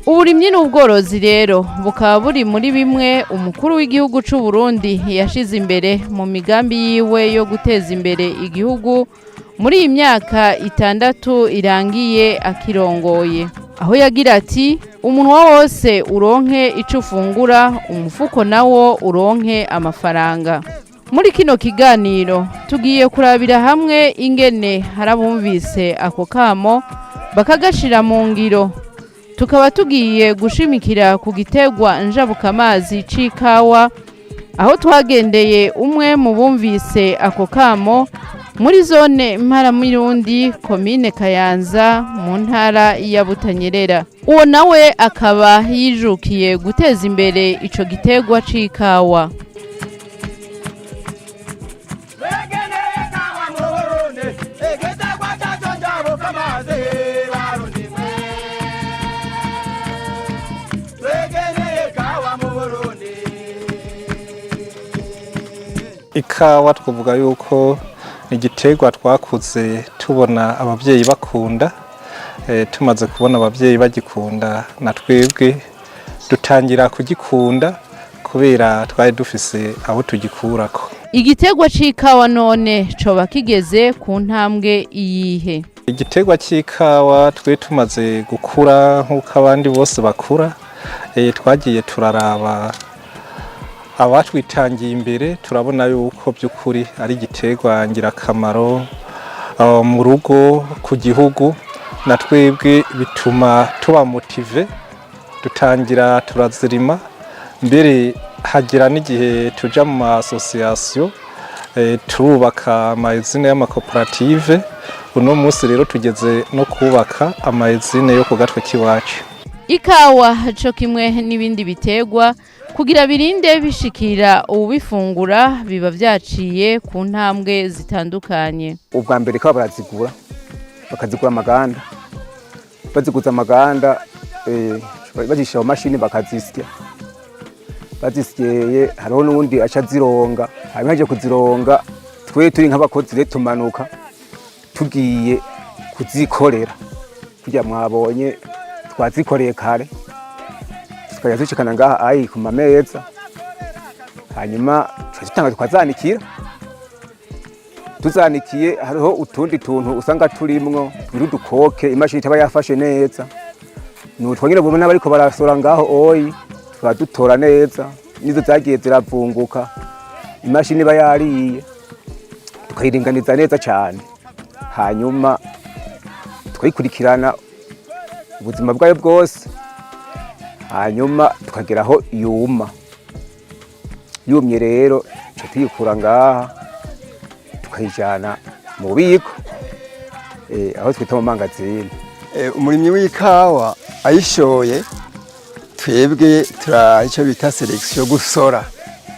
Uburimyi n'ubworozi rero bukaba buri muri bimwe umukuru w'igihugu c'u Burundi yashize imbere mu migambi yiwe yo guteza imbere igihugu muri iyi myaka 6 irangiye akirongoye, aho yagira ati umunwa wose uronke ico ufungura, umufuko nawo uronke amafaranga. Muri kino kiganiro tugiye kurabira hamwe ingene harabumvise ako kamo bakagashira mu ngiro. Tukaba tugiye gushimikira ku gitegwa njabukamazi c'ikawa, aho twagendeye umwe mu bumvise ako kamo muri zone Mparamirundi komine Kayanza mu ntara ya Butanyerera. Uwo nawe akaba yijukiye guteza imbere ico gitegwa c'ikawa. Ikawa twavuga yuko ni igiterwa twakuze tubona abavyeyi bakunda, tumaze kubona abavyeyi bagikunda na twebwe dutangira kugikunda kubera twari dufise aho tugikurako. Igiterwa c'ikawa none coba kigeze ku ntambwe iyihe? Igiterwa c'ikawa twe tumaze gukura nk'uko abandi bose bakura, twagiye turaraba abatwitangiye imbere, turabona yuko by'ukuri ari igiterwa ngirakamaro mu rugo, ku gihugu, na twebwe bituma tuba motive, dutangira turazirima, mbere hagira n'igihe tuja mu association, turubaka amazine y'amakoperative. Uno munsi rero tugeze no kubaka amazine yo ku gatwe k'iwacu. Ikawa co kimwe n'ibindi bitegwa kugira birinde bishikira ubifungura biba vyaciye ku ntambwe zitandukanye. Ubwa mbere ikawa barazigura, bakazigura amaganda, baziguza amaganda bagisha mu mashini bakazisya, bazisyeye hariho n'ubundi aca zironga, haje kuzironga twe turi nk'abakozi rero tumanuka tugiye kuzikorera kugira mwabonye twazikoreye kare, tukajya dushikana ngaha ayi ku mameza, hanyuma twazitanga twazanikira, tuzanikiye hariho utundi tuntu usanga turimwo twirudukoke imashini itaba yafashe neza, nutwo nyine bumwe n'abariko barasora ngaho oyi twadutora neza, nizo zagiye ziravunguka imashini iba yariye tukayiringaniza neza cyane, hanyuma tukayikurikirana ubuzima bwayo bwose, hanyuma tukageraho yuma. Yumye rero tuyikura ngaha tukayijana mu bubiko aho twita mu mangazini. Umurimyi w'ikawa ayishoye twebwe icyo bita selection gusora.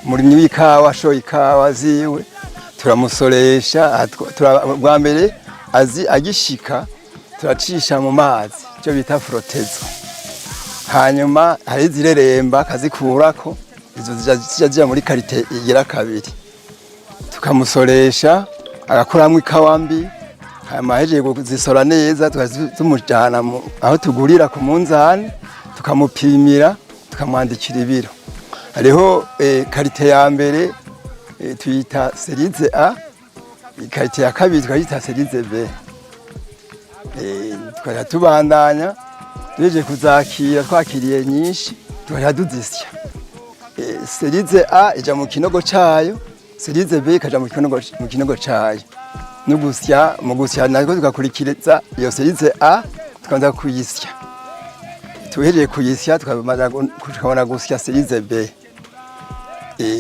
Umurimyi w'ikawa ashoye ikawa ziwe turamusoresha, bwa mbere agishika turacisha mu mazi icyo bita frotezo, hanyuma hari zireremba akazikurako, izo zijya muri karite igira kabiri, tukamusoresha agakuramwo ikawa mbi, hanyuma hejeje kuzisora neza tukazimujana aho tugurira ku munzani, tukamupimira, tukamwandikira ibiro. Hariho karite ya mbere tuyita serize A, karite ya kabiri tukayita serize B. Tukajya tubandanya tuhejeje kuzakira, twakiriye nyinshi tukajya duzisya. Serize A ija mu kinogo cayo, serize B ikaja mu kinogo cayo. Mu gusya nako tugakurikiriza iyo serize A tukabanza kuyisya, tuhejeje kuyisya tukabona gusya serize B.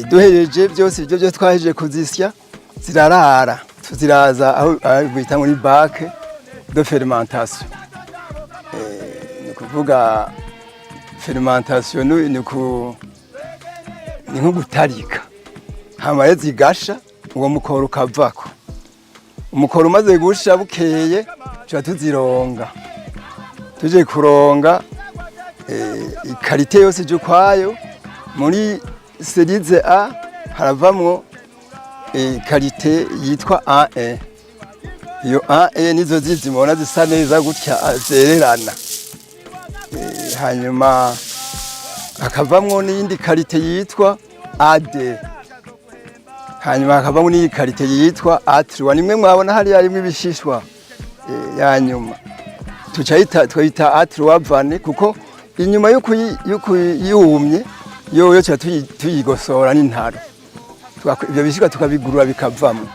Duhejeje byose ibyo byose twahejeje kuzisya zirarara, tuziraza aho bita muri bac de fermentation. Ni kuvuga fermentation ni nko gutarika, hama zigasha uwo mukoro ukavako. Umukoro umaze gusha bukeye tuba tuzironga, tuje kuronga ikarite yose ije ukwayo. Muri serize A haravamwo karite yitwa A1. Iyo A1 nizo zizimona zisa neza gutya zererana. hanyuma hakavamwo n'iyindi karite yitwa AD, hanyuma hakavamwo n'iyindi karite yitwa A3. Nimwe mwabona hariya harimwo ibishishwa ya nyuma twita A3 vane, kuko inyuma yuko yumye yoyo tuyigosora n'intaro, ibyo bishishwa tukabigurura bikavamwo.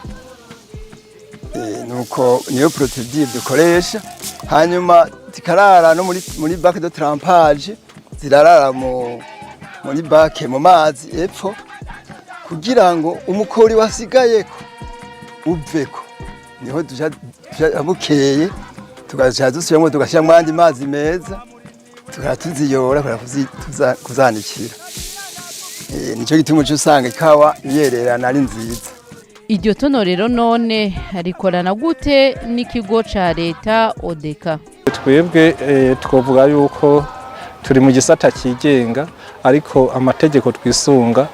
Nuko niyo procedure dukoresha, hanyuma zikarara no muri bac de trempage, zirarara muri bac mu mazi epfo, kugira ngo umukori wasigayeko uveko. Niho bukeye tugaca dusubiramo tugashyiramo andi mazi meza, tukaba tuziyora kuzanikira. Nicyo gituma usanga ikawa yererana ari nziza. Iryo tonorero none rikorana gute n'ikigo ca leta ODECA? Twebwe twovuga yuko turi mu gisata kigenga, ariko amategeko twisunga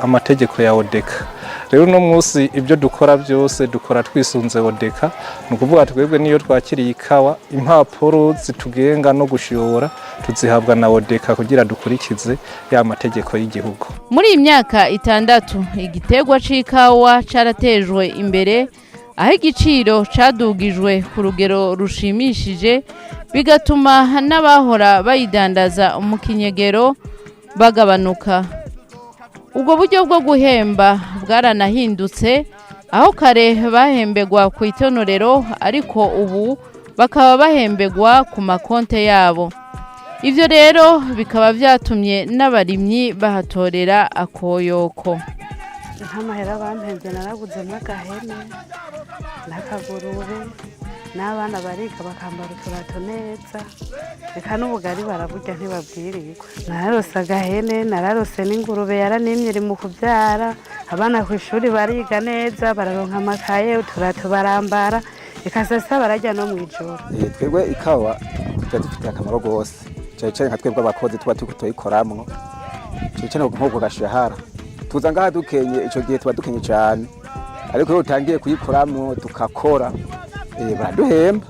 amategeko ya ODECA. Rero no munsi ibyo dukora byose dukora twisunze ODECA, ni ukuvuga twebwe niyo twakiriye ikawa, impapuro zitugenga no gushora tuzihabwa na ODECA kugira dukurikize ya mategeko y'igihugu. Muri iyi myaka 6 igitegwa c'ikawa caratejwe imbere, aho igiciro cadugijwe ku rugero rushimishije, bigatuma n'abahora bayidandaza mu kinyegero bagabanuka. Ubwo buryo bwo guhemba bwaranahindutse, aho kare bahembegwa ku itonorero, ariko ubu bakaba bahembegwa ku makonte yabo. Ivyo rero bikaba vyatumye n'abarimyi bahatorera akoyoko. Ntamahera bampembye naraguzemwo agahene n'akagurube, n'abana bariga bakambara uturato neza, reka n'ubugari baraburya ntibabwirirwa. Nararose agahene, nararose n'ingurube yaranimye iri mu kuvyara, abana ku ishuri bariga neza, bararonka amakaye, uturato barambara, reka sasa barajya no mw'ijoro. Twebwe ikawa dufite akamaro gose, cyane nka twebwe abakozi tuba tuyikoramwo, cyane nk'ubwo gashahara tuza ngaha dukenye, ico gihe tuba dukenye cyane, ariko iyo utangiye kuyikoramwo tukakora baraduhemba.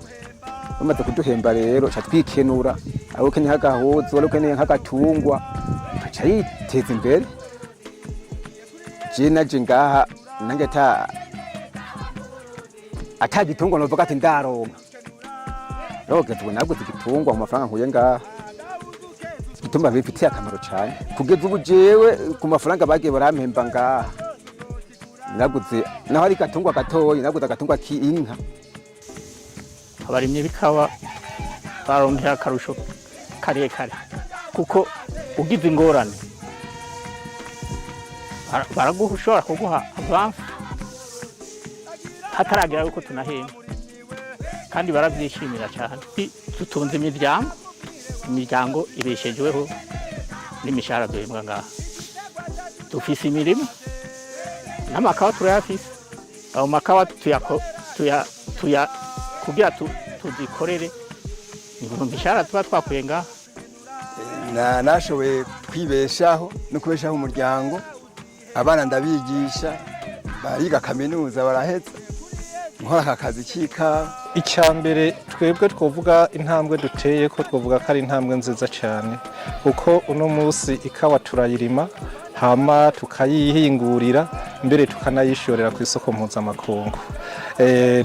Bamaze kuduhemba rero ca twikenura, aho ukenye nk'agahuzu, wari ukeneye nk'agatungwa, aca yiteza imbere. Je naje ngaha nange ata gitungwa novuga ati ndaronka, rogeze ubu naguze igitungwa mu mafaranga nkuye ngaha, igitungwa bifitiye akamaro cyane. Kugeza ubu jewe ku mafaranga bagiye barampemba ngaha, naguze naho ari gatungwa gatoyi, naguze agatungwa k'inka. Abarimye bikawa baronkera akarusho karekare, kuko ugize ingorane baragushobora kuguha avance hataragira yuko tunahemba, kandi baravyishimira cyane. Tutunze imiryango ibeshejweho n'imishahara duhembwa ngaha. Dufise imirimo n'amakawa turayafise, ayo makawa kugira tuzikorere ni imishahara tuba twakuye ngaha. Nashoboye kwibeshaho no kubeshaho umuryango, abana ndabigisha, bariga kaminuza baraheza, nkora aka kazi k'ikawa. Icyambere twebwe twovuga intambwe duteye ko twovuga ko ari intambwe nziza cyane, kuko uno munsi ikawa turayirima, hama tukayihingurira, mbere tukanayishorera ku isoko mpuzamakungu.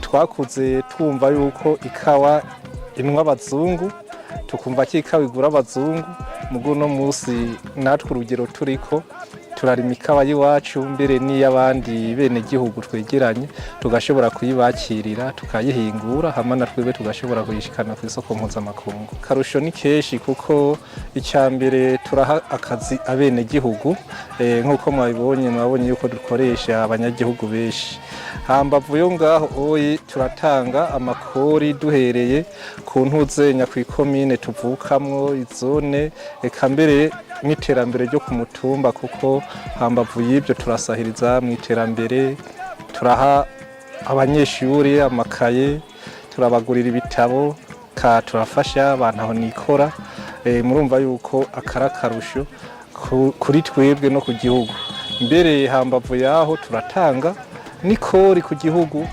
Twakuze twumva yuko ikawa inwa abazungu, tukumva ko ikawa igura abazungu, mugo uno munsi natwe urugero turiko turarima ikawa y'iwacu, mbere n'iy'abandi bene gihugu twegeranye, tugashobora kuyibakirira tukayihingura, hama na twebwe tugashobora kuyishikana ku isoko mpuzamakungu. Karusho ni keshi, kuko icyambere turaha akazi abene gihugu, nk'uko mwabonye yuko dukoresha abanyagihugu benshi. Hambavu yo ngaho oyi turatanga amakori duhereye ku ntuzenya ku ikomine tuvukamwo, izone, eka mbere n'iterambere ryo ku mutumba, kuko hambavu y'ibyo turasahiriza mu iterambere. Turaha abanyeshuri amakaye, turabagurira ibitabo, turafasha abantu aho nikora. Murumva yuko akarakarusho kuri twebwe no ku gihugu. Mbere hambavu yaho turatanga nikori ku gihugu,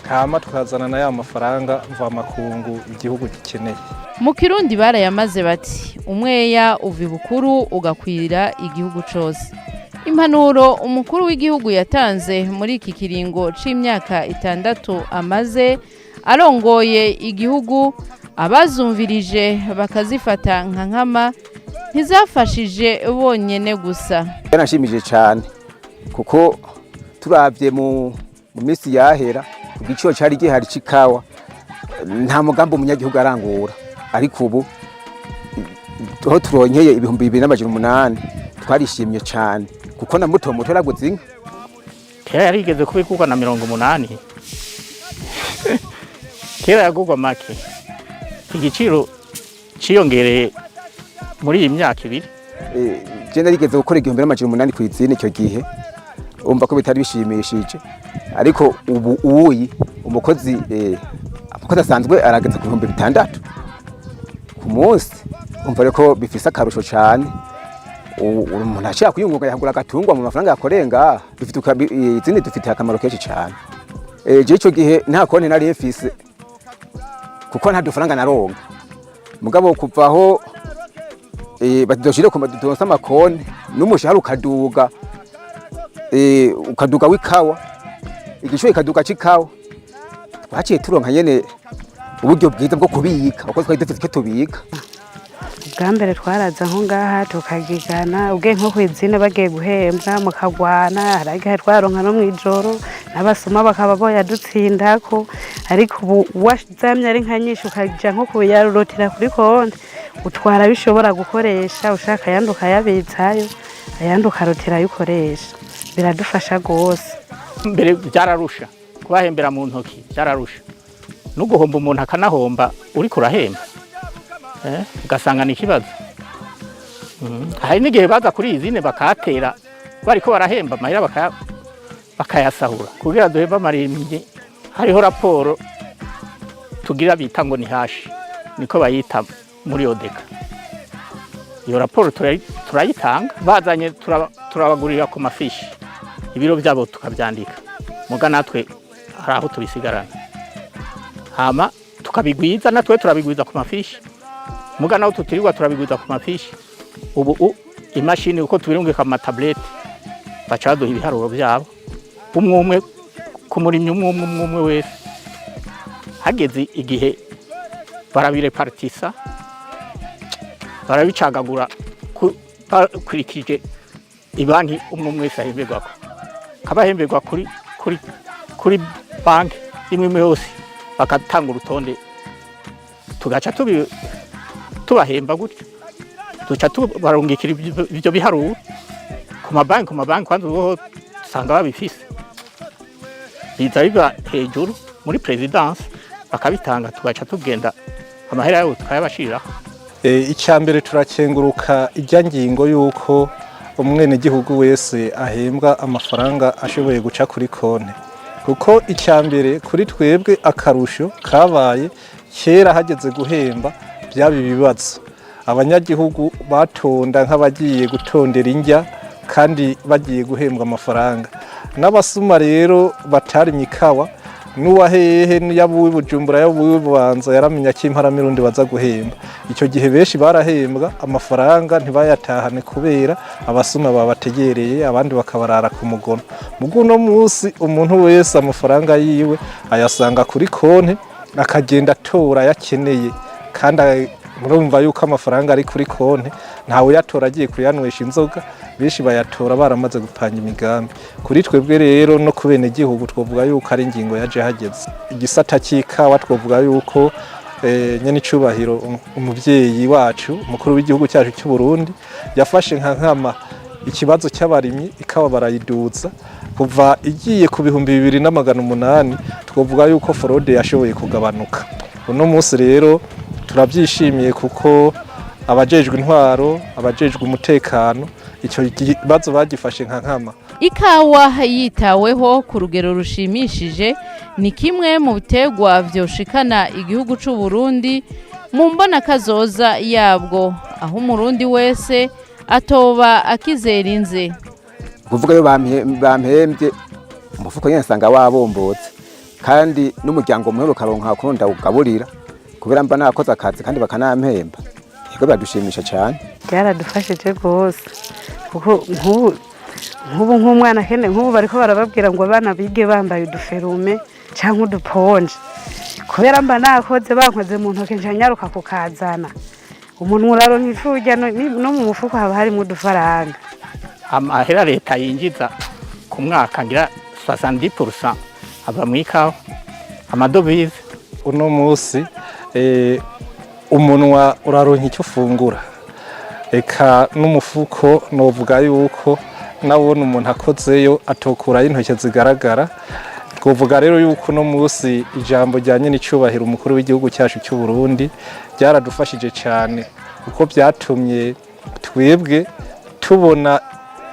hama tukazana na ya mafaranga mvamakungu igihugu gikeneye. Mu Kirundi barayamaze bati umweya uva ibukuru ugakwira igihugu cose. Impanuro umukuru w'igihugu yatanze muri iki kiringo c'imyaka 6 amaze arongoye igihugu, abazumvirije bakazifata nka nkama, ntizafashije bonyene gusa. Yanashimije cyane kuko turavye mu minsi yahera ku giciro cyari gihari cikawa nta mugambo umunyagihugu arangura, ariko ubu aho turonkeye 2800 twarishimye cyane kuko na muto araguze inka. Kera yarigeze kubikuka na 80. Kera yagugwa make. Igiciro ciyongereye muri iyi myaka ibiri. Je narigeze gukora 2800 ku izine icyo gihe, umva ko bitari bishimishije, ariko ubu uyi umukozi asanzwe arageza ku 6000 ku munsi, umva reko bifise akarusho cyane. Umuntu ashaka kuyunguka yagura agatungwa mu mafaranga yakorenga, izindi dufite akamaro kenshi cyane. Je icyo gihe nta konti nari efise kuko nta dufaranga naronga, mugabo kuvaho badoshire ku madonsa amakoni n'umushahara ukaduga w'ikawa, igiciro ikaduga c'ikawa, twaciye turonka nyene uburyo bwiza bwo kubika uko twari dufite tubika. Bwa mbere twaraza nko ngaha tukagigana ubwe nko kwizine bagiye guhembwa mukagwana, haragiye twaronka no mwijoro n'abasuma bakaba boyadutsindako, ariko ubu wazamye ari nka nyinshi ukaja nko kuyarurotira kuri konti utwara bishobora gukoresha, ushaka yandi ukayabitsayo, ayandi ukarotira yukoresha, biradufasha gose. Mbere byararusha kubahembera mu ntoki, byararusha no guhomba umuntu akanahomba uri kurahemba, ugasanga ni ikibazo. Hari n'igihe baza kuri izine bakatera bariko barahemba amahera bakayasahura kugira duhemba amarimye. Hariho raporo tugira bita ngo ni hashi, niko bayita muri odeka. Iyo raporo turayitanga, bazanye turabagurira ku mafishi, ibiro byabo tukabyandika, muga natwe hari aho tubisigarana, hama tukabigwiza, natwe turabigwiza ku mafishi, muga naho tutirirwa turabigwiza ku mafishi. Ubu imashini uko tubirungika mu tablette baca baduha ibiharuro byabo, umwe ku murimyi umwe wese. Hageze igihe barabirepartisa, barabicagagura kurikije ibanki umwe wese ahemberwako, kabahemberwa kuri banki imwe yose, bakatanga urutonde, tugaca tubahemba gutyo, duca tubarungikira ibyo biharuro ku mabanki kwanza uwo usanga babifise, biza biba hejuru muri presidence bakabitanga, tugaca tugenda amahera yayo tukayabashiriraho. Icyambere turakenguruka ijya ngingo yuko umwene gihugu wese ahembwa amafaranga ashoboye guca kuri konti, kuko icyambere kuri twebwe akarusho kabaye kera hageze guhemba byaba ibibazo, abanyagihugu batonda nk'abagiye gutondera indya kandi bagiye guhembwa amafaranga. N'abasuma rero batarimye ikawa, n'uwahehe n'yabuwe Bujumbura yabuwe Bubanza yaramenya ko imparamirundi baza guhemba. Icyo gihe benshi barahembwa amafaranga ntibayatahane kubera abasuma babategereye, abandi bakabarara ku mugono. Muguno munsi umuntu wese amafaranga yiwe ayasanga kuri konti, akagenda atora yakeneye, kandi murumva yuko amafaranga ari kuri konti, ntawe yatora agiye kuyanywesha inzoga, benshi bayatora baramaze gupanga imigambi. Kuri twebwe rero no kubene gihugu twovuga yuko ari ingingo yaje hageze. Igisata cy'ikawa twovuga yuko nyene icubahiro umuvyeyi wacu mukuru w'igihugu cyacu cy'u Burundi yafashe nka nkama ikibazo cy'abarimyi, ikawa barayiduza kuva igiye ku 2800, twovuga yuko fraude yashoboye kugabanuka. Uno munsi rero turabyishimiye kuko abajejwe intwaro, abajejwe umutekano, icyo kibazo bagifashe nka nkama. Ikawa yitaweho ku rugero rushimishije, ni kimwe mu biterwa vyoshikana igihugu c'u Burundi mu mbona kazoza yabwo, aho umurundi wese atoba akizera inze. Kuvuga yo bampembye umufuko nyene sanga wabombotse, kandi n'umuryango muhero karonka kuronda ugaburira kubera mba nakoze akazi kandi bakanampemba yego biradushimisha cyane. Byaradufashije rwose kuko nk'ubu nk'umwana kene nk'ubu bariko barababwira ngo abana bige bambaye uduferume cyangwa uduponje kubera mba nakoze bankoze mu ntoke njanyaruka kukazana umuntu uraronka ifuja no mu mufuko haba harimo udufaranga. Amahera leta yinjiza ku mwaka ngira 70% ava mu ikawa amadovize. Uno munsi umunwa uraronka icyo ufungura eka n'umufuko novuga yuko nawone umuntu akozeyo atokurayo intoke zigaragara. Kuvuga rero yuko no munsi ijambo ryanye n'icubahiro umukuru w'igihugu cyacu cy'u Burundi byaradufashije cyane kuko byatumye twebwe tubona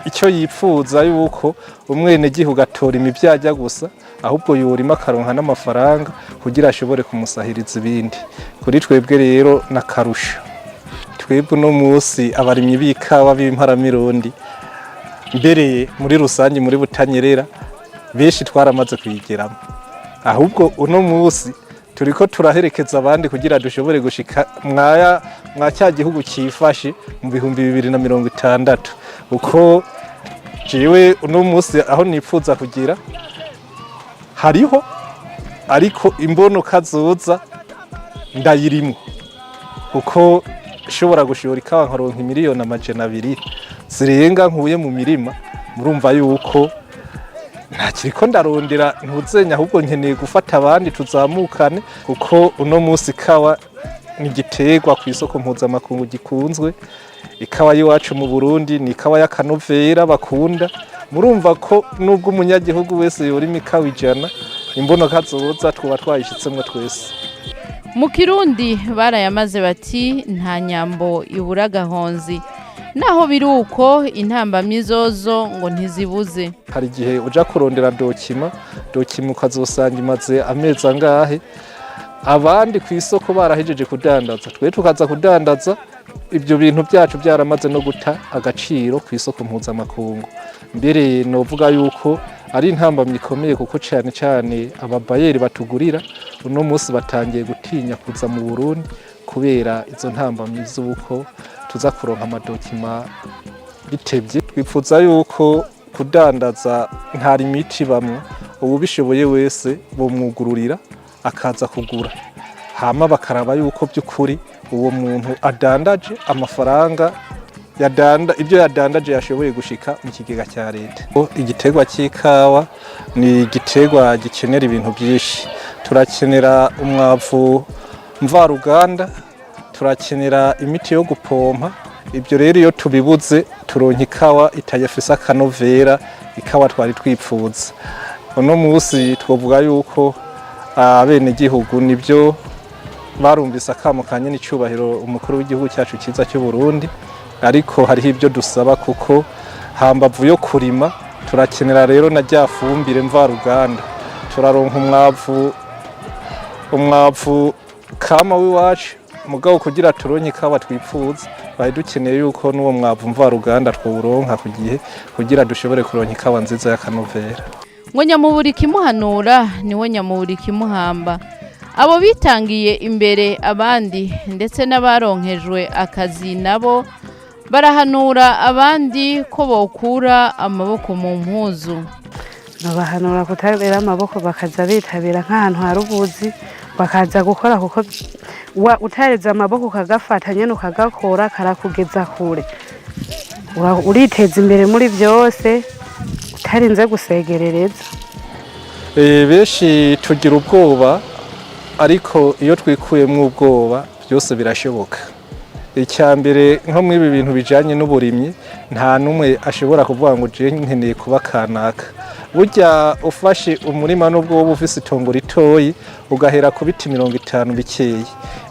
icyo yipfuza yuko umwene gihugu atora imibyajya gusa ahubwo yorima akaronka n'amafaranga kugira ashobore kumusahiriza ibindi. Kuri twebwe rero nakarusha twebwe no munsi abarimyi b'ikawa b'imparamirundi mbere muri rusange muri Butanyerera benshi twaramaze kuyigeramo, ahubwo uno munsi turiko turaherekeza abandi kugira dushobore gushika mwa cya gihugu cyifashe mu 2060 uko jewe uno munsi aho nipfuza kugira hariho ariko imbono kazoza ndayirimo uko shobora gushora ikawa nkaronka miliyoni 200 zirenga nkuye mu mirima. Murumva yuko ntakiriko ndarondera ntuzenya ahubwo nkeneye gufata abandi tuzamukane kuko uno munsi ikawa ni igiterwa ku isoko mpuzamakungu gikunzwe. Ikawa y'iwacu mu Burundi ni ikawa y'akanovera bakunda. Murumva ko nubwo umunyagihugu wese yorima ikawa 100 imbono kazoza twaba twayishitsemwe twese. Mu Kirundi barayamaze bati nta nyambo ibura gahonzi, naho biruko intambamyi zozo ngo ntizibuze. Hari igihe uja kurondera dokima ukazosanga imaze amezi angahe abandi ku isoko barahejeje kudandaza, twe tukaza kudandaza ibyo bintu byacu byaramaze no guta agaciro ku isoko mpuzamakungu. Mbere novuga yuko ari intambamyi ikomeye kuko cyane cyane ababayeri batugurira uno munsi batangiye gutinya kuza mu Burundi kubera izo ntambamyi z'uko tuza kuronka amadokima bitebye. Twipfuza yuko kudandaza nta limiti bamwe ubu bishoboye wese bomwugururira akaza kugura hama bakaraba yuko by'ukuri uwo muntu adandaje amafaranga ibyo yadandaje yashoboye gushika mu kigega cya leta. Igiterwa cy'ikawa ni igiterwa gikenera ibintu byinshi. Turakenera umwavu mvaruganda, turakenera imiti yo gupompa. Ibyo rero iyo tubibuze turonka ikawa itayafisa akanovera, ikawa twari twipfuza. Uno munsi twovuga yuko abene gihugu nibyo barumvise akamo kanye n'icubahiro umukuru w'igihugu cyacu cyiza cy'u Burundi, ariko hariho ibyo dusaba kuko hambavu yo kurima turakenera rero na rya fumbire mvaruganda. Turaronka umwavu kama w'iwacu mugabo kugira turonke ikawa twipfuza bari dukeneye yuko n'uwo mwavu mvaruganda twuronka ku gihe kugira dushobore kuronka ikawa nziza y'akanovera. Ngo nyamuburi kimuhanura niwe nyamuburi kimuhamba. Abo bitangiye imbere abandi ndetse n'abaronkejwe akazi nabo barahanura abandi ko bokura amaboko mu mpuzu. Babahanura kutabera amaboko bakaza bitabira nk'ahantu harubuzi bakaza gukora kuko utareze amaboko kagafatanya n'ukagakora karakugeza kure. Uriteza imbere muri byose utarinze gusegerereza. Benshi tugira ubwoba ariko iyo twikuyemo ubwoba byose birashoboka. Icyambere nko muri ibi bintu bijanye n'uburimyi nta numwe ashobora kuvuga ngo je nkeneye kuba kanaka. Burya ufashe umurima nubwo wowe ufise itongo ritoyi ugahera ku biti 50 bikeyi,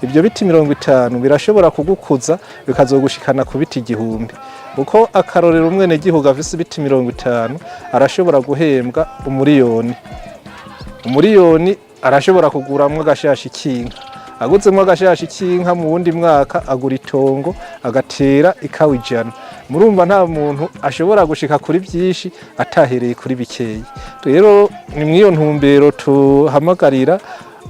ibyo biti 50 birashobora kugukuza bikazogushikana ku biti 1000. Uko akarorero umwene gihugu afise ibiti 50 arashobora guhembwa umuriyoni arashobora kuguramwo agashashi kinka. Aguzemwo agashashi kinka mu wundi mwaka agura itongo agatera ikawa 100. murumva nta muntu ashobora gushika kuri byinshi atahereye kuri bikeyi. Rero ni mwiyo ntumbero tuhamagarira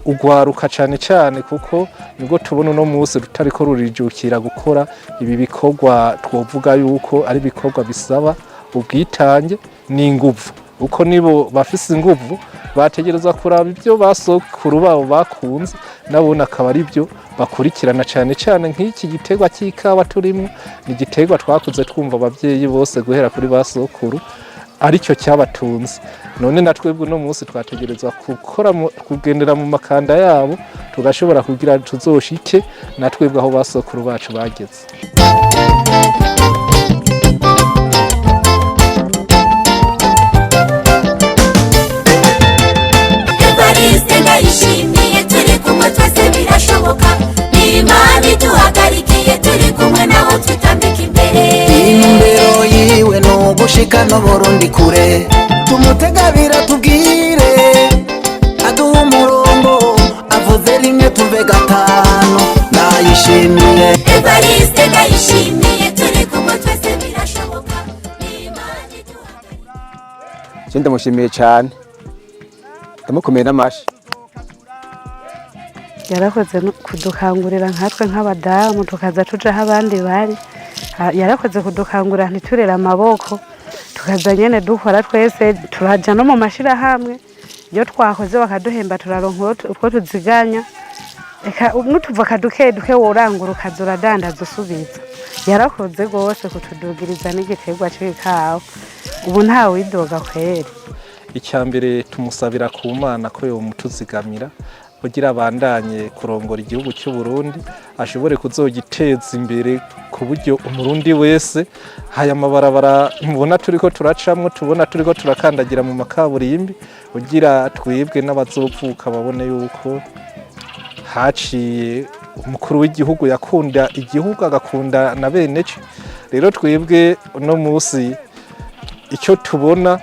ugwaruka cyane cyane, kuko nibwo tubona uno munsi rutariko rurijukira gukora ibi bikorwa twovuga yuko ari bikorwa bisaba ubwitange n'inguvu, uko nibo bafise inguvu bategereza kuraba ibyo basokuru babo bakunze, nabona akaba ari byo bakurikirana cyane cyane. Nk'iki gitegwa cy'ikawa turimo ni gitegwa twakuze twumva abavyeyi bose guhera kuri basokuru aricyo cyabatunze. None natwebwe no munsi twategerezwa kugendera mu makanda yabo tugashobora kugira tuzoshike natwebwe aho basokuru bacu bageze. Ndayishimiye turi kumwe twese birashoboka, Imana iduhagarikiye turi kumwe naho twitambika imbere. Imbero yiwe no gushika no Burundi kure, tumutegabira tubwire aduha umurongo, avuze rimwe tuve gatanu. Ndayishimiye Evariste ndayishimiye turi kumwe twese birashoboka, Imana iduhagarikiye. Ndamushimiye cyane, ndamukomeye n'amashi. Yarakoze kudukangurira nkatwe nk'abadamu tukaza tuja aho abandi bari. Yarakoze kudukangurira ntiturere amaboko, tukaza nyene dukora twese, turaja no mu mashirahamwe, iyo twakoze bakaduhemba turaronka utwo tuziganya. Eka nutuva kaduke duke worangura ukaza uradandaza usubiza. Yarakoze gose kutudugiriza n'igitegwa c'ikawa, ubu ntawe widoga kweri. Icyambere tumusabira ku Mana ko yo mutuzigamira kugira abandanye kurongora igihugu cy'u Burundi, ashobore kuzogiteza imbere ku buryo umurundi wese haya mabarabara mubona turiko turacamwe, tubona turiko turakandagira mu makaburimbi, kugira twebwe n'abazovuka babone yuko haciye umukuru w'igihugu yakunda igihugu agakunda na beneco. Rero twebwe no munsi icyo tubona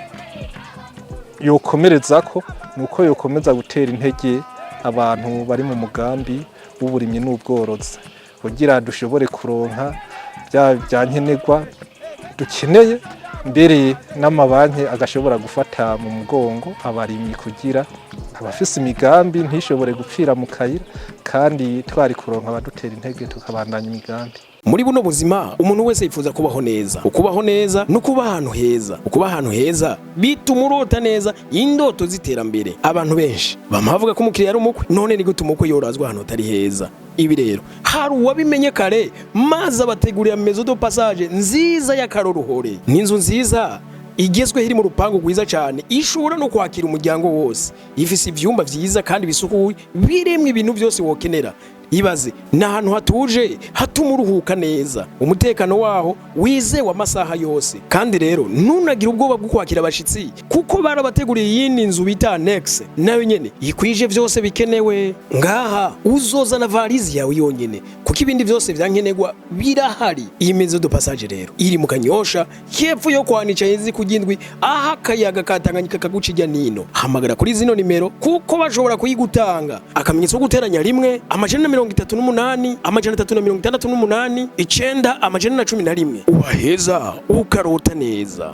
yokomereza ko nuko yokomeza gutera intege abantu bari mu mugambi w'uburimyi n'ubworozi, kugira dushobore kuronka bya nkenerwa dukeneye, mbere n'amabanki agashobora gufata mu mugongo abarimyi kugira abafise imigambi ntishobore gupfira mu kayira, kandi twari kuronka abadutera intege tukabandanya imigambi. Muri buno buzima umuntu wese yifuza kubaho neza, ukubaho neza no kuba ahantu heza. Ukuba ahantu heza bituma urota neza, indoto ziterambere. Abantu benshi bamavuga ko umukiriya ari umukwe, none ni gute umukwe yorazwa ahantu atari heza? Ibi rero hari uwabimenye kare, maze abategurira Maison de Passage nziza y'akaroruhore. N'inzu nziza igezwe iri mu rupango rwiza cyane, ishobora no kwakira umuryango wose, ifise ivyumba vyiza kandi bisukuye biremwe ibintu byose wokenera. Ibaze n'ahantu hatuje hatuma uruhuka neza, umutekano waho wizewe amasaha yose. Kandi rero ntunagira ubwoba bwo kwakira abashitsi, kuko barabateguriye iyindi nzu bita annexe, nayo nyene ikwije vyose bikenewe. Ngaha uzoza na valizi yawe yonyene, kuko ibindi vyose vyankenerwa birahari. Iyi Maison de Passage rero iri mu Kanyosha, hepfo yo kwanica yezi kugindwi, aha kayaga katanganyika kaguca ijya nino. Hamagara kuri zino nimero kuko bashobora kuyigutanga. Akamenyetso guteranya rimwe 38 368 9 11 ubaheza ukarota neza.